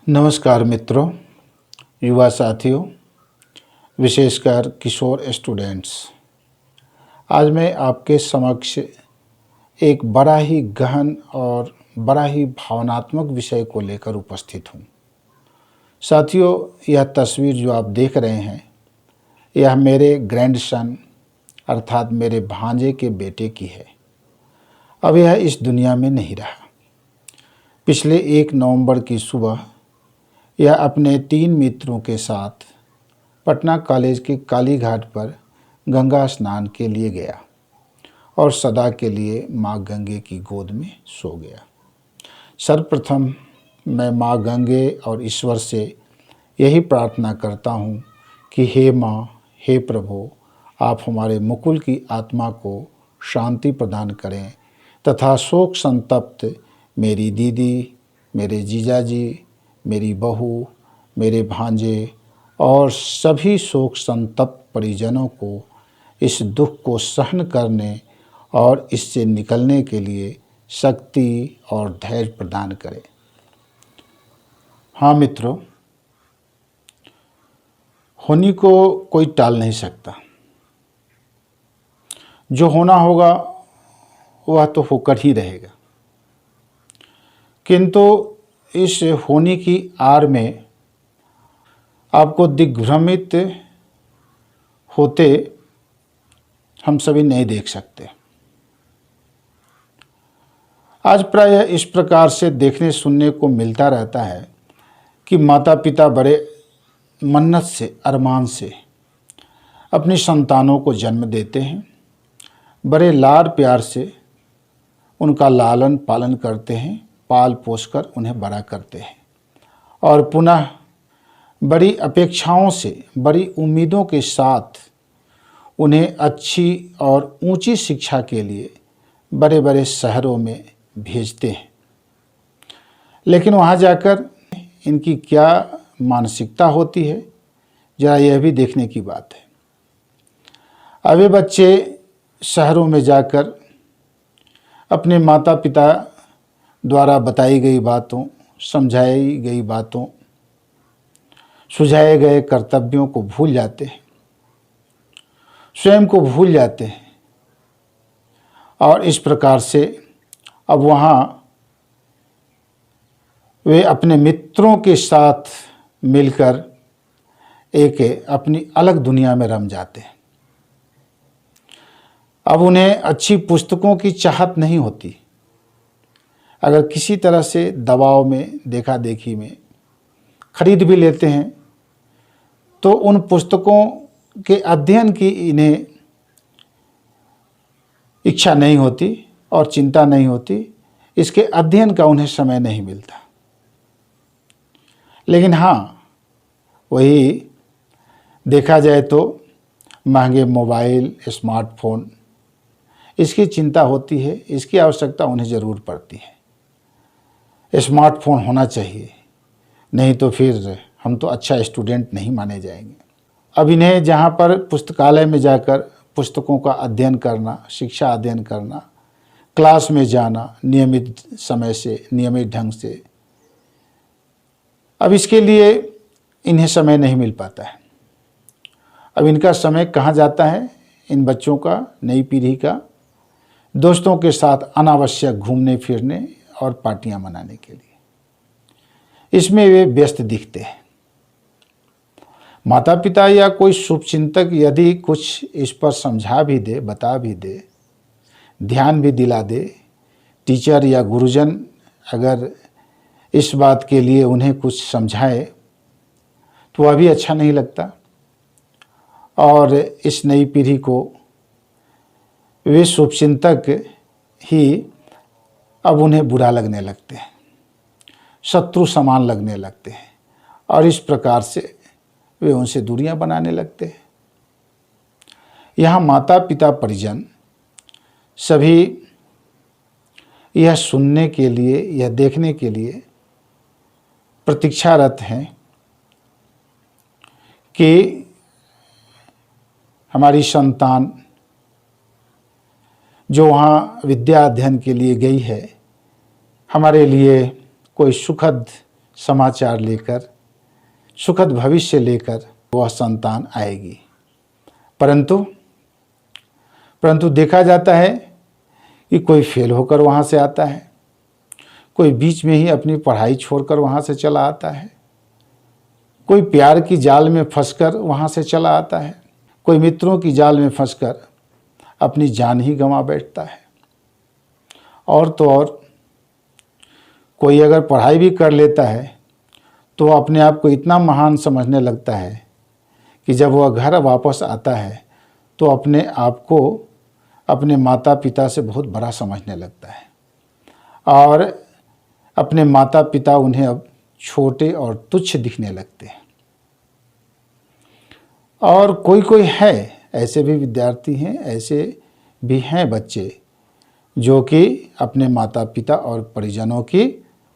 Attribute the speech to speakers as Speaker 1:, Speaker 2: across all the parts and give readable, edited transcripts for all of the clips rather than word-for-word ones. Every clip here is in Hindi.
Speaker 1: नमस्कार मित्रों, युवा साथियों, विशेषकर किशोर स्टूडेंट्स। आज मैं आपके समक्ष एक बड़ा ही गहन और बड़ा ही भावनात्मक विषय को लेकर उपस्थित हूँ। साथियों, यह तस्वीर जो आप देख रहे हैं, यह मेरे ग्रैंडसन अर्थात मेरे भांजे के बेटे की है। अब यह इस दुनिया में नहीं रहा। पिछले 1 नवंबर की सुबह यह अपने 3 मित्रों के साथ पटना कॉलेज के काली घाट पर गंगा स्नान के लिए गया और सदा के लिए माँ गंगे की गोद में सो गया। सर्वप्रथम मैं माँ गंगे और ईश्वर से यही प्रार्थना करता हूँ कि हे माँ, हे प्रभु, आप हमारे मुकुल की आत्मा को शांति प्रदान करें तथा शोक संतप्त मेरी दीदी, मेरे जीजाजी, मेरी बहू, मेरे भांजे और सभी शोक संतप्त परिजनों को इस दुख को सहन करने और इससे निकलने के लिए शक्ति और धैर्य प्रदान करें। हाँ मित्रों, होनी को कोई टाल नहीं सकता। जो होना होगा वह तो होकर ही रहेगा, किंतु इस होनी की आड़ में आपको दिग्भ्रमित होते हम सभी नहीं देख सकते। आज प्रायः इस प्रकार से देखने सुनने को मिलता रहता है कि माता पिता बड़े मन्नत से, अरमान से अपनी संतानों को जन्म देते हैं, बड़े लाड प्यार से उनका लालन पालन करते हैं, पाल पोसकर उन्हें बड़ा करते हैं और पुनः बड़ी अपेक्षाओं से, बड़ी उम्मीदों के साथ उन्हें अच्छी और ऊंची शिक्षा के लिए बड़े बड़े शहरों में भेजते हैं। लेकिन वहाँ जाकर इनकी क्या मानसिकता होती है, जरा यह भी देखने की बात है। अब ये बच्चे शहरों में जाकर अपने माता पिता द्वारा बताई गई बातों, समझाई गई बातों, सुझाए गए कर्तव्यों को भूल जाते हैं, स्वयं को भूल जाते हैं और इस प्रकार से अब वहाँ वे अपने मित्रों के साथ मिलकर एक अपनी अलग दुनिया में रम जाते हैं। अब उन्हें अच्छी पुस्तकों की चाहत नहीं होती। अगर किसी तरह से दबाव में, देखा देखी में खरीद भी लेते हैं तो उन पुस्तकों के अध्ययन की इन्हें इच्छा नहीं होती और चिंता नहीं होती। इसके अध्ययन का उन्हें समय नहीं मिलता। लेकिन हाँ, वही देखा जाए तो महंगे मोबाइल, स्मार्टफोन, इसकी चिंता होती है, इसकी आवश्यकता उन्हें ज़रूर पड़ती है। स्मार्टफोन होना चाहिए, नहीं तो फिर हम तो अच्छा स्टूडेंट नहीं माने जाएंगे। अब इन्हें जहाँ पर पुस्तकालय में जाकर पुस्तकों का अध्ययन करना, शिक्षा अध्ययन करना, क्लास में जाना नियमित समय से, नियमित ढंग से, अब इसके लिए इन्हें समय नहीं मिल पाता है। अब इनका समय कहाँ जाता है? इन बच्चों का, नई पीढ़ी का, दोस्तों के साथ अनावश्यक घूमने फिरने और पार्टियां मनाने के लिए, इसमें वे व्यस्त दिखते हैं। माता पिता या कोई शुभचिंतक यदि कुछ इस पर समझा भी दे, बता भी दे, ध्यान भी दिला दे, टीचर या गुरुजन अगर इस बात के लिए उन्हें कुछ समझाए तो वह भी अच्छा नहीं लगता और इस नई पीढ़ी को वे शुभचिंतक ही अब उन्हें बुरा लगने लगते हैं, शत्रु समान लगने लगते हैं और इस प्रकार से वे उनसे दूरियां बनाने लगते हैं। यहाँ माता पिता, परिजन सभी यह सुनने के लिए, यह देखने के लिए प्रतीक्षारत हैं कि हमारी संतान जो वहाँ विद्या अध्ययन के लिए गई है, हमारे लिए कोई सुखद समाचार लेकर, सुखद भविष्य लेकर वह संतान आएगी। परंतु देखा जाता है कि कोई फेल होकर वहाँ से आता है, कोई बीच में ही अपनी पढ़ाई छोड़कर वहाँ से चला आता है, कोई प्यार की जाल में फंसकर वहाँ से चला आता है, कोई मित्रों की जाल में फंसकर अपनी जान ही गंवा बैठता है। और तो और कोई अगर पढ़ाई भी कर लेता है तो वह अपने आप को इतना महान समझने लगता है कि जब वह घर वापस आता है तो अपने आप को अपने माता पिता से बहुत बड़ा समझने लगता है और अपने माता पिता उन्हें अब छोटे और तुच्छ दिखने लगते हैं। और कोई है, ऐसे भी विद्यार्थी हैं, ऐसे भी हैं बच्चे जो कि अपने माता पिता और परिजनों की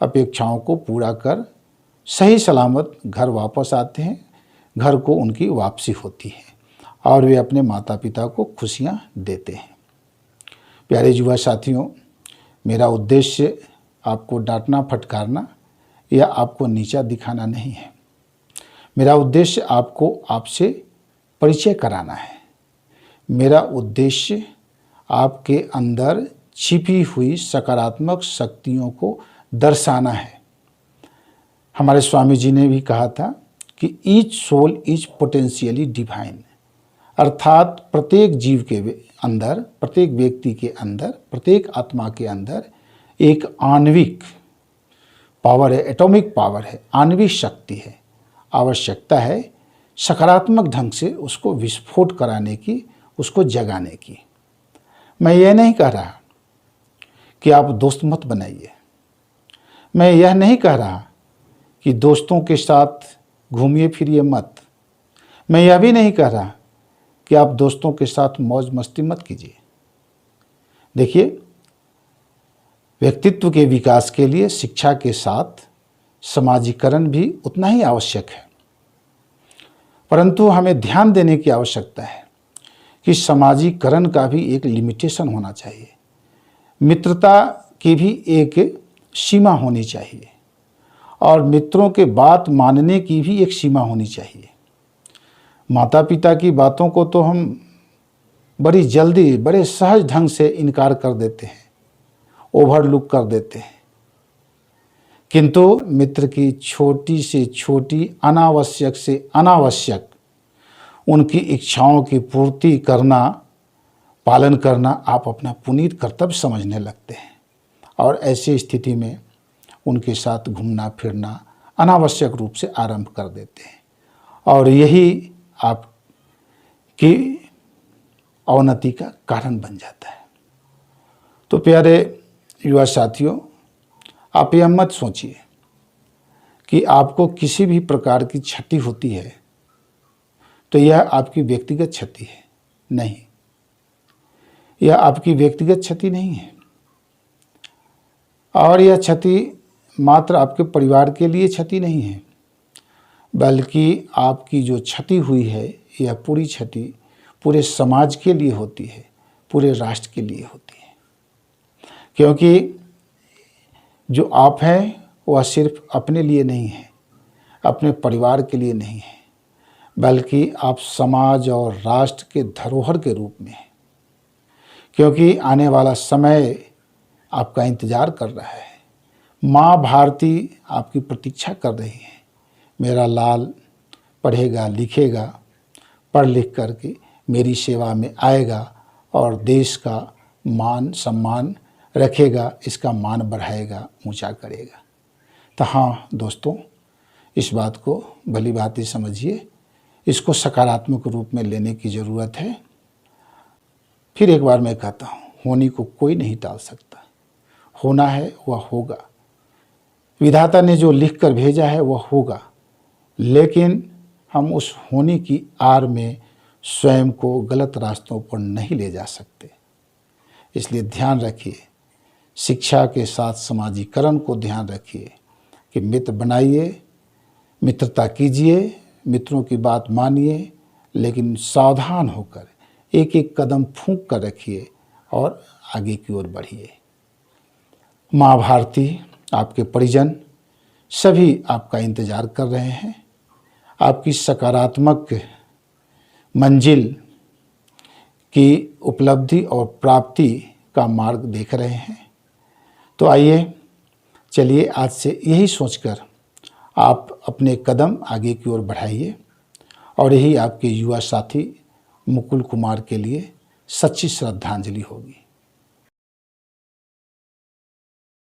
Speaker 1: अपेक्षाओं को पूरा कर सही सलामत घर वापस आते हैं। घर को उनकी वापसी होती है और वे अपने माता पिता को खुशियां देते हैं। प्यारे युवा साथियों, मेरा उद्देश्य आपको डांटना फटकारना या आपको नीचा दिखाना नहीं है। मेरा उद्देश्य आपको आपसे परिचय कराना है। मेरा उद्देश्य आपके अंदर छिपी हुई सकारात्मक शक्तियों को दर्शाना है। हमारे स्वामी जी ने भी कहा था कि each soul is potentially divine, अर्थात प्रत्येक जीव के अंदर, प्रत्येक व्यक्ति के अंदर, प्रत्येक आत्मा के अंदर एक आणविक पावर है, एटॉमिक पावर है, आणविक शक्ति है। आवश्यकता है सकारात्मक ढंग से उसको विस्फोट कराने की, उसको जगाने की। मैं यह नहीं कह रहा कि आप दोस्त मत बनाइए, मैं यह नहीं कह रहा कि दोस्तों के साथ घूमिए फिरिए मत, मैं यह भी नहीं कह रहा कि आप दोस्तों के साथ मौज मस्ती मत कीजिए। देखिए, व्यक्तित्व के विकास के लिए शिक्षा के साथ समाजीकरण भी उतना ही आवश्यक है, परंतु हमें ध्यान देने की आवश्यकता है कि समाजीकरण का भी एक लिमिटेशन होना चाहिए, मित्रता की भी एक सीमा होनी चाहिए और मित्रों के बात मानने की भी एक सीमा होनी चाहिए। माता पिता की बातों को तो हम बड़ी जल्दी, बड़े सहज ढंग से इनकार कर देते हैं, ओवरलुक कर देते हैं, किंतु मित्र की छोटी से छोटी, अनावश्यक से अनावश्यक उनकी इच्छाओं की पूर्ति करना, पालन करना आप अपना पुनीत कर्तव्य समझने लगते हैं और ऐसी स्थिति में उनके साथ घूमना फिरना अनावश्यक रूप से आरंभ कर देते हैं और यही आपकी अवनति का कारण बन जाता है। तो प्यारे युवा साथियों, आप यह मत सोचिए कि आपको किसी भी प्रकार की क्षति होती है तो यह आपकी व्यक्तिगत क्षति है। नहीं, यह आपकी व्यक्तिगत क्षति नहीं है और यह क्षति मात्र आपके परिवार के लिए क्षति नहीं है, बल्कि आपकी जो क्षति हुई है यह पूरी क्षति पूरे समाज के लिए होती है, पूरे राष्ट्र के लिए होती है। क्योंकि जो आप हैं वह सिर्फ अपने लिए नहीं है, अपने परिवार के लिए नहीं है, बल्कि आप समाज और राष्ट्र के धरोहर के रूप में हैं। क्योंकि आने वाला समय आपका इंतज़ार कर रहा है। माँ भारती आपकी प्रतीक्षा कर रही है। मेरा लाल पढ़ेगा लिखेगा, पढ़ लिख करके मेरी सेवा में आएगा और देश का मान सम्मान रखेगा, इसका मान बढ़ाएगा, ऊंचा करेगा। तो हाँ दोस्तों, इस बात को भली भांति समझिए, इसको सकारात्मक रूप में लेने की ज़रूरत है। फिर एक बार मैं कहता हूँ, होने को कोई नहीं टाल सकता, होना है वह होगा। विधाता ने जो लिख कर भेजा है वह होगा, लेकिन हम उस होने की आड़ में स्वयं को गलत रास्तों पर नहीं ले जा सकते। इसलिए ध्यान रखिए, शिक्षा के साथ समाजीकरण को ध्यान रखिए कि मित्र बनाइए, मित्रता कीजिए, मित्रों की बात मानिए, लेकिन सावधान होकर एक एक कदम फूंक कर रखिए और आगे की ओर बढ़िए। माँ भारती, आपके परिजन सभी आपका इंतज़ार कर रहे हैं, आपकी सकारात्मक मंजिल की उपलब्धि और प्राप्ति का मार्ग देख रहे हैं। तो आइए चलिए आज से यही सोचकर आप अपने कदम आगे की ओर बढ़ाइए और यही आपके युवा साथी मुकुल कुमार के लिए सच्ची श्रद्धांजलि होगी।